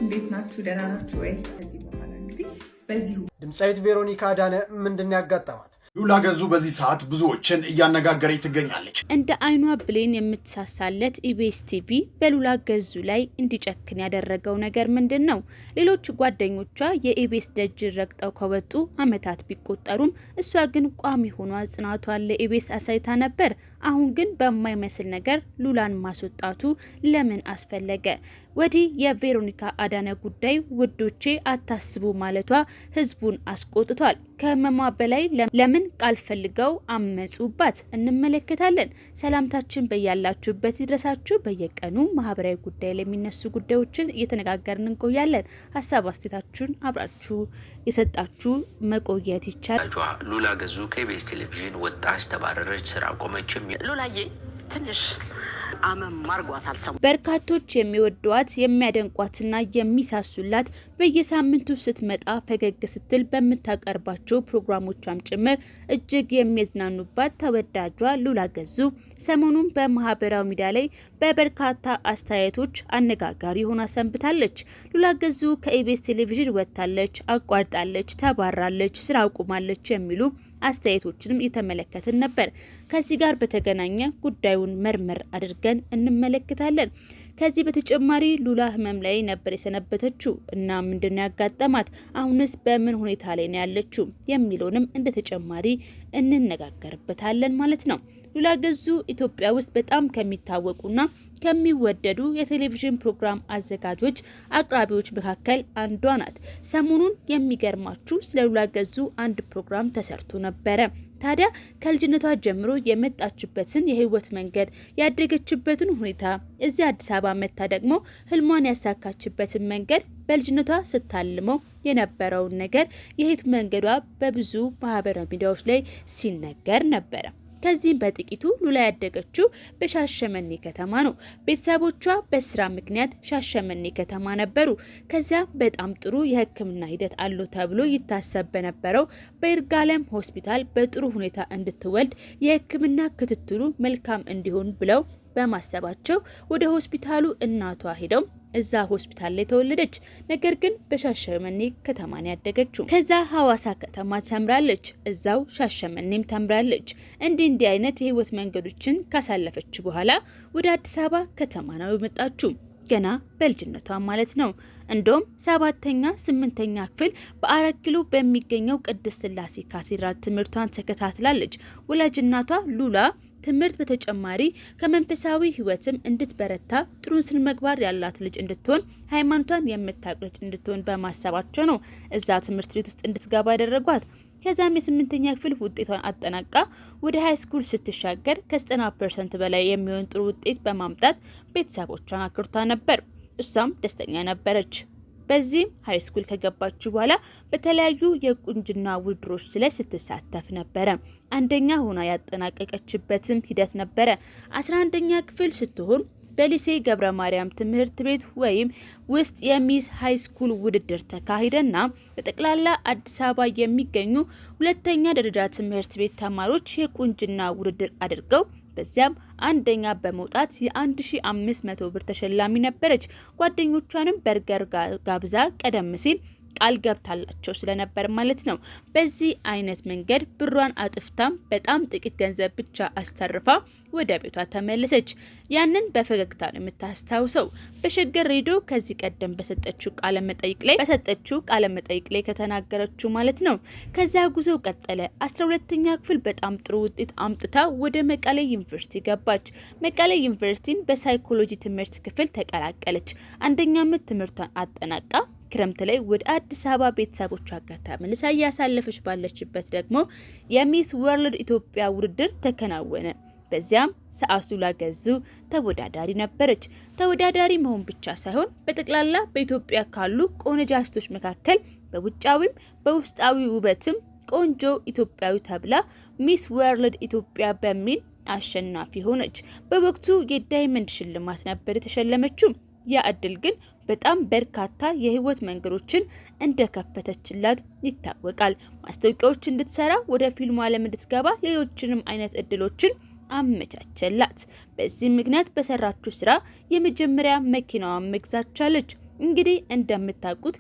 እንዴት ናችሁ? ደህና ናችሁ ወይ? ከዚህ በኋላ እንግዲህ በዚሁ ድምጻዊት ቬሮኒካ አዳነ ምንድን ያጋጠማት? ሉላ ገዙ በዚህ ሰዓት ብዙዎችን እያነጋገረች ትገኛለች። እንደ አይኗ ብሌን የምትሳሳለት ኢቢኤስ ቲቪ በሉላ ገዙ ላይ እንዲጨክን ያደረገው ነገር ምንድነው? ሌሎች ጓደኞቿ የኢቢኤስ ደጅ ረግጠው ከወጡ አመታት ቢቆጠሩም እሷ ግን ቋሚ ሆኗ ጽናቷን ለኢቢኤስ አሳይታ ነበር። አሁን ግን በማይመስል ነገር ሉላን ማስወጣቱ ለምን አስፈለገ? ወዲህ የቬሮኒካ አዳነ ጉዳይ ውዶቼ አታስቡ ማለቷ ህዝቡን አስቆጥቷል። ከመማ በላይ ለምን ቃል ፈልገው አመጹባት እንመለከታለን። ሰላምታችን በያላችሁበት ይድረሳችሁ። በየቀኑ ማህበራዊ ጉዳይ ላይ የሚነሱ ጉዳዮችን እየተነጋገርን እንቆያለን። ሀሳብ አስተያየታችሁን አብራችሁ የሰጣችሁ መቆየት ይቻላል። ሉላ ገዙ ከኢቢኤስ ቴሌቪዥን ወጣች፣ ተባረረች፣ ስራ ቆመችም። ሉላዬ ትንሽ አመም ማርጓታል። ሰው በርካቶች የሚወዷት የሚያደንቋትና የሚሳሱላት በየሳምንቱ ስትመጣ ፈገግ ስትል በምታቀርባቸው ፕሮግራሞቿም ጭምር እጅግ የሚያዝናኑባት ተወዳጇ ሉላ ገዙ ሰሞኑን በማህበራዊ ሚዲያ ላይ በበርካታ አስተያየቶች አነጋጋሪ ሆና ሰንብታለች። ሉላ ገዙ ከኢቢኤስ ቴሌቪዥን ወጥታለች፣ አቋርጣለች፣ ተባራለች፣ ስራ አቁማለች የሚሉ አስተያየቶችንም እየተመለከትን ነበር። ከዚህ ጋር በተገናኘ ጉዳዩን መርመር አድርገን እንመለከታለን። ከዚህ በተጨማሪ ሉላ ህመም ላይ ነበር የሰነበተችው እና ምንድነው ያጋጠማት፣ አሁንስ በምን ሁኔታ ላይ ነው ያለችው የሚለውንም እንደ ተጨማሪ እንነጋገርበታለን ማለት ነው። ሉላ ገዙ ኢትዮጵያ ውስጥ በጣም ከሚታወቁና ከሚወደዱ የቴሌቪዥን ፕሮግራም አዘጋጆች አቅራቢዎች መካከል አንዷ ናት። ሰሞኑን የሚገርማችሁ ስለ ሉላ ገዙ አንድ ፕሮግራም ተሰርቶ ነበረ። ታዲያ ከልጅነቷ ጀምሮ የመጣችበትን የህይወት መንገድ፣ ያደገችበትን ሁኔታ፣ እዚህ አዲስ አበባ መታ ደግሞ ህልሟን ያሳካችበትን መንገድ፣ በልጅነቷ ስታልመው የነበረውን ነገር፣ የህይወት መንገዷ በብዙ ማህበራዊ ሚዲያዎች ላይ ሲነገር ነበረ። ከዚህም በጥቂቱ ሉላ ያደገችው በሻሸመኔ ከተማ ነው። ቤተሰቦቿ በስራ ምክንያት ሻሸመኔ ከተማ ነበሩ። ከዚያ በጣም ጥሩ የሕክምና ሂደት አለው ተብሎ ይታሰብ በነበረው በይርጋለም ሆስፒታል በጥሩ ሁኔታ እንድትወልድ የሕክምና ክትትሉ መልካም እንዲሆን ብለው በማሰባቸው ወደ ሆስፒታሉ እናቷ ሄደው እዛ ሆስፒታል ላይ ተወለደች። ነገር ግን በሻሸመኔ ከተማ ነው ያደገችው። ከዛ ሐዋሳ ከተማ ተምራለች፣ እዛው ሻሸመኔም ተምራለች። እንዲህ አይነት የህይወት መንገዶችን ካሳለፈች በኋላ ወደ አዲስ አበባ ከተማ ነው የመጣችው። ገና በልጅነቷ ማለት ነው። እንደውም 7ኛ 8ኛ ክፍል በ4 ኪሎ በሚገኘው ቅድስት ስላሴ ካቴድራል ትምህርቷን ተከታትላለች። ወላጅ እናቷ ሉላ ትምህርት በተጨማሪ ከመንፈሳዊ ህይወትም እንድትበረታ ጥሩ ስነ ምግባር ያላት ልጅ እንድትሆን ሃይማኖቷን የምታቅልጥ እንድትሆን በማሰባቸው ነው እዛ ትምህርት ቤት ውስጥ እንድትገባ ያደረጓት። ከዛም የ8ኛ ክፍል ውጤቷን አጠናቃ ወደ ሃይ ስኩል ስትሻገር ከ90% በላይ የሚሆን ጥሩ ውጤት በማምጣት ቤተሰቦቿን አክርታ ነበር። እሷም ደስተኛ ነበረች። በዚህም ሃይ ስኩል ከገባች በኋላ በተለያዩ የቁንጅና ውድድሮች ላይ ስትሳተፍ ነበረ። አንደኛ ሆና ያጠናቀቀችበትም ሂደት ነበረ። 11ኛ ክፍል ስትሆን በሊሴ ገብረ ማርያም ትምህርት ቤት ወይም ውስጥ የሚስ ሃይ ስኩል ውድድር ተካሂደና በጠቅላላ አዲስ አበባ የሚገኙ ሁለተኛ ደረጃ ትምህርት ቤት ተማሪዎች የቁንጅና ውድድር አድርገው በዚያም አንደኛ በመውጣት የ1500 ብር ተሸላሚ ነበረች። ጓደኞቿንም በርገር ጋብዛ ቀደም ሲል ቃል ገብታላቸው ስለነበር ማለት ነው። በዚህ አይነት መንገድ ብሯን አጥፍታም በጣም ጥቂት ገንዘብ ብቻ አስተርፋ ወደ ቤቷ ተመለሰች። ያንን በፈገግታ ነው የምታስታውሰው። በሸገር ሬዲዮ ከዚህ ቀደም በሰጠችው ቃለ መጠይቅ ላይ ከተናገረችው ማለት ነው። ከዛ ጉዞ ቀጠለ። 12ኛ ክፍል በጣም ጥሩ ውጤት አምጥታ ወደ መቀሌ ዩኒቨርሲቲ ገባች። መቀሌ ዩኒቨርሲቲን በሳይኮሎጂ ትምህርት ክፍል ተቀላቀለች። አንደኛ ዓመት ትምህርቷን አጠናቃ ክረምት ላይ ወደ አዲስ አበባ ቤተሰቦቿ ጋር ተመልሳ እያሳለፈች ባለችበት ደግሞ የሚስ ወርልድ ኢትዮጵያ ውድድር ተከናወነ። በዚያም ሰዓቱ ሉላ ገዙ ተወዳዳሪ ነበረች። ተወዳዳሪ መሆን ብቻ ሳይሆን በጠቅላላ በኢትዮጵያ ካሉ ቆነጃጅቶች መካከል በውጫዊም በውስጣዊ ውበትም ቆንጆ ኢትዮጵያዊ ተብላ ሚስ ወርልድ ኢትዮጵያ በሚል አሸናፊ ሆነች። በወቅቱ የዳይመንድ ሽልማት ነበር የተሸለመችው። ያ እድል ግን በጣም በርካታ የህይወት መንገዶችን እንደከፈተችላት ይታወቃል። ማስታወቂያዎች እንድትሰራ፣ ወደ ፊልሙ ዓለም እንድትገባ፣ ሌሎችንም አይነት እድሎችን አመቻቸላት። በዚህ ምክንያት በሰራችው ስራ የመጀመሪያ መኪናዋን መግዛት ቻለች። እንግዲህ እንደምታውቁት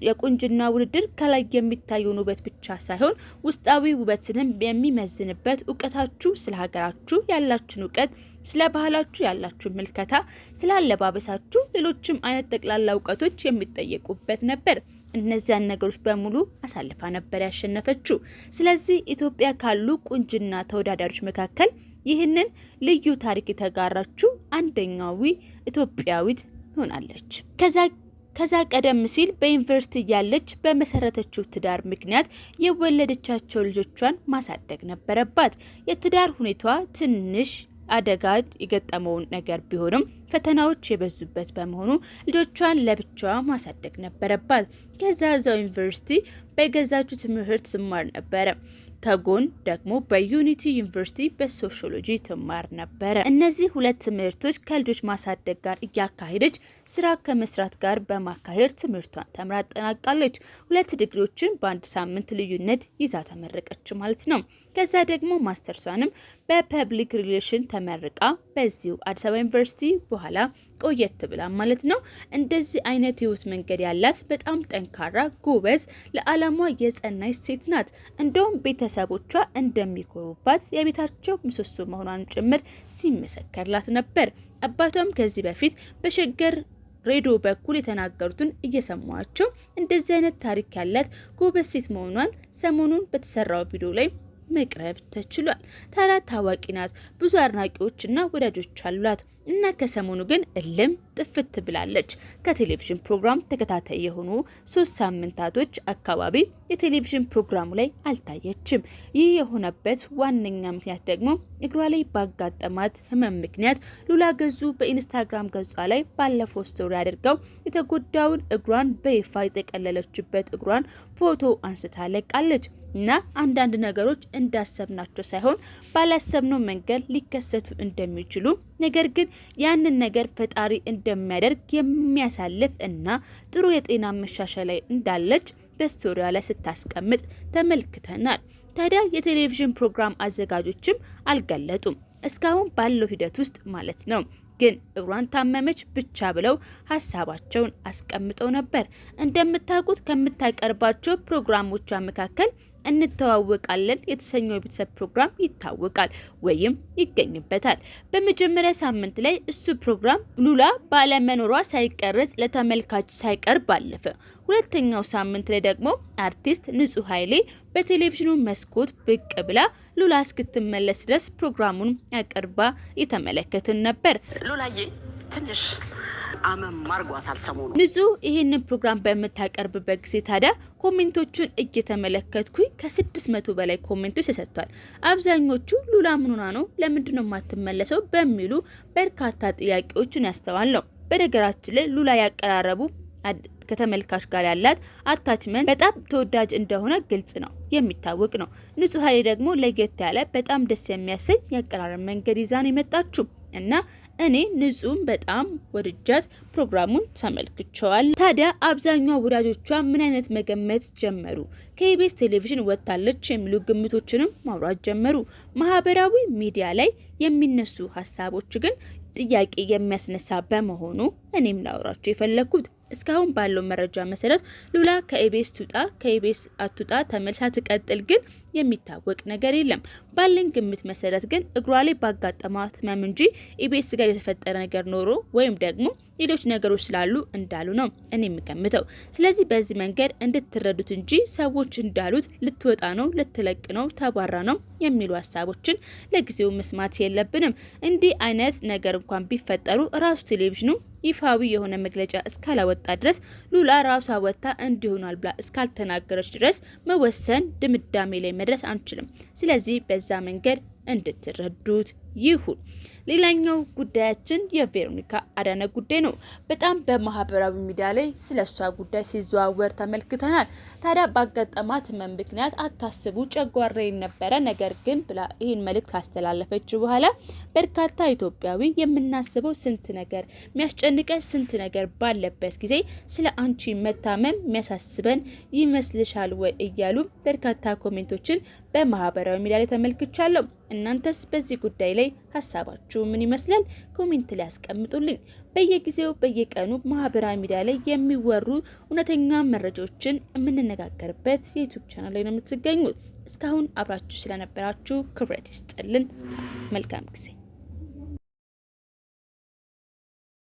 የቁንጅና ውድድር ከላይ የሚታየውን ውበት ብቻ ሳይሆን ውስጣዊ ውበትንም የሚመዝንበት እውቀታችሁ ስለ ሀገራችሁ ያላችሁን እውቀት ስለ ባህላችሁ ያላችሁ ምልከታ ስለ አለባበሳችሁ ሌሎችም አይነት ጠቅላላ እውቀቶች የሚጠየቁበት ነበር። እነዚያን ነገሮች በሙሉ አሳልፋ ነበር ያሸነፈችው። ስለዚህ ኢትዮጵያ ካሉ ቁንጅና ተወዳዳሪዎች መካከል ይህንን ልዩ ታሪክ የተጋራችው አንደኛው ኢትዮጵያዊት ሆናለች። ከዛ ቀደም ሲል በዩኒቨርሲቲ ያለች በመሰረተችው ትዳር ምክንያት የወለደቻቸው ልጆቿን ማሳደግ ነበረባት። የትዳር ሁኔታዋ ትንሽ አደጋ የገጠመውን ነገር ቢሆንም ፈተናዎች የበዙበት በመሆኑ ልጆቿን ለብቻዋ ማሳደግ ነበረባት። ከዛው ዩኒቨርሲቲ በገዛችው ትምህርት ትማር ነበር። ከጎን ደግሞ በዩኒቲ ዩኒቨርሲቲ በሶሺዮሎጂ ትማር ነበር። እነዚህ ሁለት ትምህርቶች ከልጆች ማሳደግ ጋር እያካሄደች ስራ ከመስራት ጋር በማካሄድ ትምህርቷን ተምራ አጠናቃለች። 2 ዲግሪዎችን በአንድ ሳምንት ልዩነት ይዛ ተመረቀች ማለት ነው። ከዛ ደግሞ ማስተርሷንም በፐብሊክ ሪሌሽን ተመርቃ በዚሁ አዲስ አበባ ዩኒቨርሲቲ በኋላ ቆየት ብላ ማለት ነው። እንደዚህ አይነት ህይወት መንገድ ያላት በጣም ጠንካራ ጎበዝ ለዓላማ የጸናች ሴት ናት። እንደውም ቤተሰቦቿ እንደሚኮሩባት የቤታቸው ምሰሶ መሆኗን ጭምር ሲመሰከርላት ነበር። አባቷም ከዚህ በፊት በሸገር ሬዲዮ በኩል የተናገሩትን እየሰማቸው እንደዚህ አይነት ታሪክ ያላት ጎበዝ ሴት መሆኗን ሰሞኑን በተሰራው ቪዲዮ ላይ መቅረብ ተችሏል። ታዲያ ታዋቂ ናት፣ ብዙ አድናቂዎችና ወዳጆች አሏት እና ከሰሞኑ ግን እልም ጥፍት ብላለች። ከቴሌቪዥን ፕሮግራም ተከታታይ የሆኑ 3 ሳምንታቶች አካባቢ የቴሌቪዥን ፕሮግራሙ ላይ አልታየችም። ይህ የሆነበት ዋነኛ ምክንያት ደግሞ እግሯ ላይ ባጋጠማት ህመም ምክንያት ሉላ ገዙ በኢንስታግራም ገጿ ላይ ባለፈው ስቶሪ አድርገው የተጎዳውን እግሯን በይፋ የጠቀለለችበት እግሯን ፎቶ አንስታ ለቃለች። እና አንዳንድ ነገሮች እንዳሰብናቸው ሳይሆን ባላሰብነው መንገድ ሊከሰቱ እንደሚችሉ ነገር ግን ያንን ነገር ፈጣሪ እንደሚያደርግ የሚያሳልፍ እና ጥሩ የጤና መሻሻል ላይ እንዳለች በስቶሪዋ ላይ ስታስቀምጥ ተመልክተናል። ታዲያ የቴሌቪዥን ፕሮግራም አዘጋጆችም አልገለጡም እስካሁን ባለው ሂደት ውስጥ ማለት ነው። ግን እግሯን ታመመች ብቻ ብለው ሀሳባቸውን አስቀምጠው ነበር። እንደምታውቁት ከምታቀርባቸው ፕሮግራሞቿ መካከል እንተዋወቃለን የተሰኘው የቤተሰብ ፕሮግራም ይታወቃል ወይም ይገኝበታል። በመጀመሪያ ሳምንት ላይ እሱ ፕሮግራም ሉላ ባለመኖሯ ሳይቀርጽ ለተመልካች ሳይቀርብ አለፈ። ሁለተኛው ሳምንት ላይ ደግሞ አርቲስት ንጹህ ኃይሌ በቴሌቪዥኑ መስኮት ብቅ ብላ ሉላ እስክትመለስ ድረስ ፕሮግራሙን አቀርባ የተመለከትን ነበር። ሉላዬ ትንሽ አመም ማርጓታል ሰሞኑ። ንጹህ ይሄንን ፕሮግራም በመታቀርብበት ጊዜ ታዲያ ኮሜንቶቹን እየተመለከትኩኝ ከ600 በላይ ኮሜንቶች ተሰጥቷል። አብዛኞቹ ሉላ ምን ሆና ነው ለምንድን ነው የማትመለሰው በሚሉ በርካታ ጥያቄዎችን ያስተዋለው። በነገራችን ላይ ሉላ ያቀራረቡ ከተመልካች ጋር ያላት አታችመንት በጣም ተወዳጅ እንደሆነ ግልጽ ነው፣ የሚታወቅ ነው። ንጹህ ኃይሌ ደግሞ ለየት ያለ በጣም ደስ የሚያሰኝ ያቀራረብ መንገድ ይዛን የመጣችው እና እኔ ንጹህም በጣም ወድጃት ፕሮግራሙን ተመልክቸዋል። ታዲያ አብዛኛው ወዳጆቿ ምን አይነት መገመት ጀመሩ? ከኢቢኤስ ቴሌቪዥን ወጣለች የሚሉ ግምቶችንም ማውራት ጀመሩ። ማህበራዊ ሚዲያ ላይ የሚነሱ ሀሳቦች ግን ጥያቄ የሚያስነሳ በመሆኑ እኔም ላውራቸው የፈለኩት እስካሁን ባለው መረጃ መሰረት ሉላ ከኢቢኤስ ትውጣ ከኢቢኤስ አትውጣ ተመልሳ ትቀጥል ግን የሚታወቅ ነገር የለም። ባለን ግምት መሰረት ግን እግሯ ላይ ባጋጠማት ህመም እንጂ ኢቢኤስ ጋር የተፈጠረ ነገር ኖሮ ወይም ደግሞ ሌሎች ነገሮች ስላሉ እንዳሉ ነው እኔ የምገምተው። ስለዚህ በዚህ መንገድ እንድትረዱት እንጂ ሰዎች እንዳሉት ልትወጣ ነው ልትለቅ ነው ተባራ ነው የሚሉ ሀሳቦችን ለጊዜው መስማት የለብንም። እንዲህ አይነት ነገር እንኳን ቢፈጠሩ ራሱ ቴሌቪዥኑ ይፋዊ የሆነ መግለጫ እስካላወጣ ድረስ ሉላ ራሷ ወጣ እንዲሆናል ብላ እስካልተናገረች ድረስ መወሰን ድምዳሜ ላይ መድረስ አንችልም። ስለዚህ በዛ መንገድ እንድትረዱት ይሁን። ሌላኛው ጉዳያችን የቬሮኒካ አዳነ ጉዳይ ነው። በጣም በማህበራዊ ሚዲያ ላይ ስለሷ ጉዳይ ሲዘዋወር ተመልክተናል። ታዲያ ባጋጠማት ህመም ምክንያት አታስቡ ጨጓራዬ ነበረ ነገር ግን ብላ ይህን መልእክት ካስተላለፈች በኋላ በርካታ ኢትዮጵያዊ የምናስበው ስንት ነገር የሚያስጨንቀ ስንት ነገር ባለበት ጊዜ ስለ አንቺ መታመም የሚያሳስበን ይመስልሻል ወይ እያሉ በርካታ ኮሜንቶችን በማህበራዊ ሚዲያ ላይ ተመልክቻለሁ። እናንተስ በዚህ ጉዳይ ላይ ሀሳባችሁ ምን ይመስላል? ኮሜንት ላይ አስቀምጡልኝ። በየጊዜው በየቀኑ ማህበራዊ ሚዲያ ላይ የሚወሩ እውነተኛ መረጃዎችን የምንነጋገርበት የዩቲዩብ ቻናል ላይ ነው የምትገኙት። እስካሁን አብራችሁ ስለነበራችሁ ክብረት ይስጥልን። መልካም ጊዜ